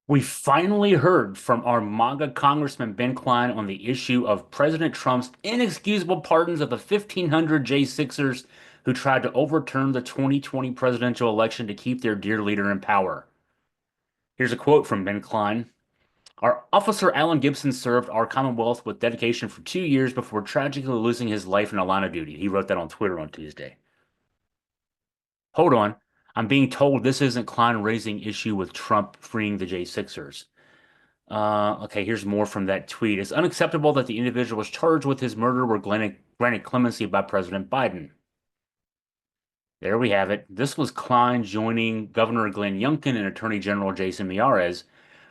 We finally heard from our MAGA Congressman Ben Cline on the issue of President Trump's inexcusable pardons of the 1,500 J6ers who tried to overturn the 2020 presidential election to keep their dear leader in power. Here's a quote from Ben Cline. Our officer Alan Gibson served our Commonwealth with dedication for 2 years before tragically losing his life in a line of duty. He wrote that on Twitter on Tuesday. Hold on. I'm being told this isn't Cline raising issue with Trump freeing the J6ers. Okay, here's more from that tweet. It's unacceptable that the individuals charged with his murder were granted clemency by President Biden. There we have it. This was Klein joining Governor Glenn Youngkin and Attorney General Jason Miyares,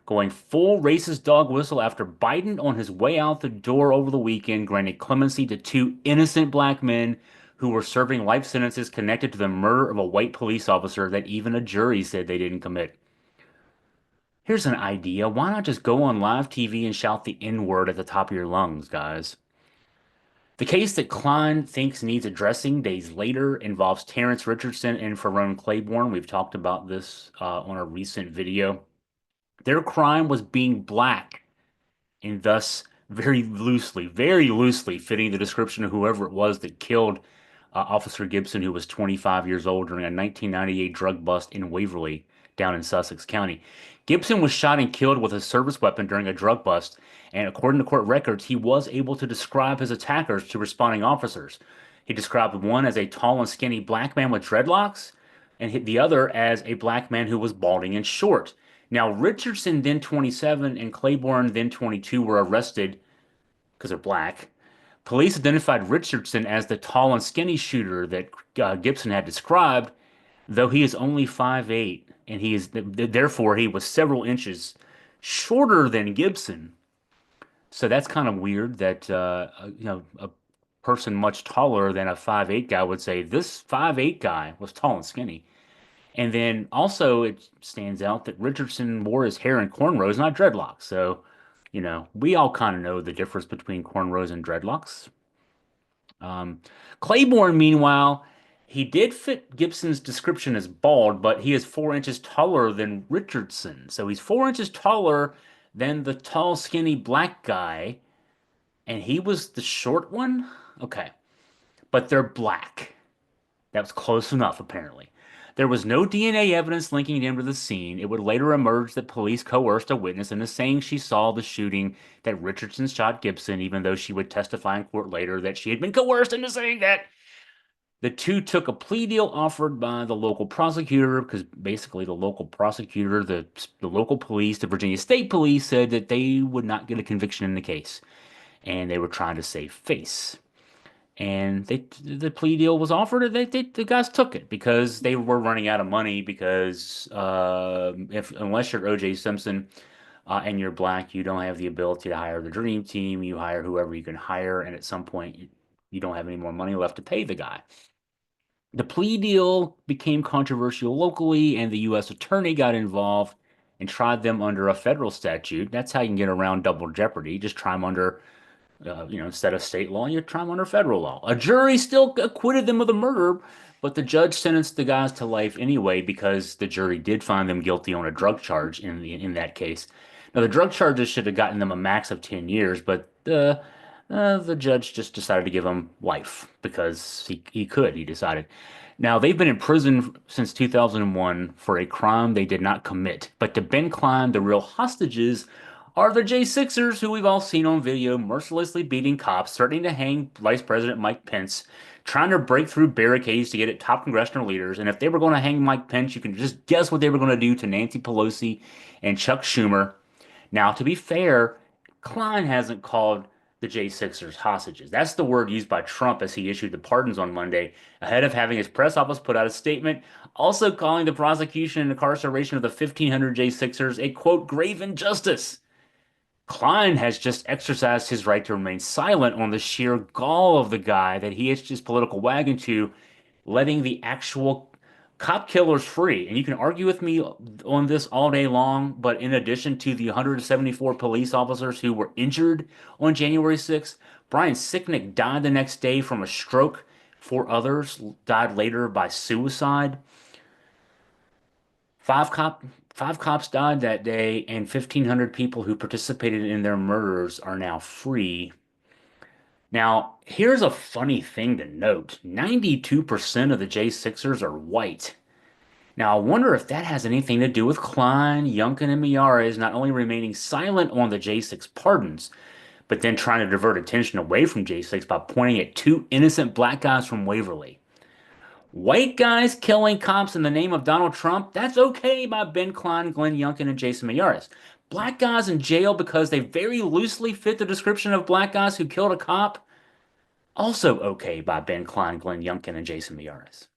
going full racist dog whistle after Biden, on his way out the door over the weekend, granted clemency to two innocent black men who were serving life sentences connected to the murder of a white police officer that even a jury said they didn't commit. Here's an idea. Why not just go on live TV and shout the N-word at the top of your lungs, guys? The case that Klein thinks needs addressing days later involves Terrence Richardson and Ferone Claiborne. We've talked about this on a recent video. Their crime was being black and thus very loosely fitting the description of whoever it was that killed Officer Gibson, who was 25 years old during a 1998 drug bust in Waverly, down in Sussex County. Gibson was shot and killed with a service weapon during a drug bust, and according to court records, he was able to describe his attackers to responding officers. He described one as a tall and skinny black man with dreadlocks, and the other as a black man who was balding and short. Now, Richardson, then 27, and Claiborne, then 22, were arrested because they're black. Police identified Richardson as the tall and skinny shooter that Gibson had described, though he is only 5'8", and he is therefore he was several inches shorter than Gibson. So that's kind of weird that a person much taller than a 5'8" guy would say this 5'8" guy was tall and skinny. And then also it stands out that Richardson wore his hair in cornrows, not dreadlocks. So, we all kind of know the difference between cornrows and dreadlocks. Um, Claiborne, meanwhile, he did fit Gibson's description as bald, but he is 4 inches taller than Richardson. So he's 4 inches taller than the tall, skinny black guy, and he was the short one? Okay. But they're black. That was close enough, apparently. There was no DNA evidence linking him to the scene. It would later emerge that police coerced a witness into saying she saw the shooting, that Richardson shot Gibson, even though she would testify in court later that she had been coerced into saying that. The two took a plea deal offered by the local prosecutor because basically the local prosecutor, the local police, the Virginia State Police said that they would not get a conviction in the case, and they were trying to save face. And the plea deal was offered, and the guys took it because they were running out of money. Because if unless you're O.J. Simpson and you're black, you don't have the ability to hire the dream team. You hire whoever you can hire, and at some point, you don't have any more money left to pay the guy. The plea deal became controversial locally, and the U.S. attorney got involved and tried them under a federal statute. That's how you can get around double jeopardy. Just try them under instead of state law, you try them under federal law. A jury still acquitted them of the murder, but the judge sentenced the guys to life anyway because the jury did find them guilty on a drug charge in that case. Now, the drug charges should have gotten them a max of 10 years, but the judge just decided to give them life because he could, he decided. Now, they've been in prison since 2001 for a crime they did not commit. But to Ben Cline, the real hostages are the J6ers who we've all seen on video mercilessly beating cops, threatening to hang Vice President Mike Pence, trying to break through barricades to get at top congressional leaders. And if they were going to hang Mike Pence, you can just guess what they were going to do to Nancy Pelosi and Chuck Schumer. Now, to be fair, Klein hasn't called the J6ers hostages. That's the word used by Trump as he issued the pardons on Monday, ahead of having his press office put out a statement, also calling the prosecution and incarceration of the 1,500 J6ers a, quote, grave injustice. Klein has just exercised his right to remain silent on the sheer gall of the guy that he hitched his political wagon to, letting the actual cop killers free. And you can argue with me on this all day long, but in addition to the 174 police officers who were injured on January 6th, Brian Sicknick died the next day from a stroke. Four others died later by suicide. Five cop Five cops died that day, and 1,500 people who participated in their murders are now free. Now, here's a funny thing to note. 92% of the J6ers are white. Now, I wonder if that has anything to do with Cline, Youngkin, and Miyares not only remaining silent on the J6 pardons, but then trying to divert attention away from J6 by pointing at two innocent black guys from Waverly. White guys killing cops in the name of Donald Trump, that's okay by Ben Cline, Glenn Youngkin, and Jason Miyares. Black guys in jail because they very loosely fit the description of black guys who killed a cop, also okay by Ben Cline, Glenn Youngkin, and Jason Miyares.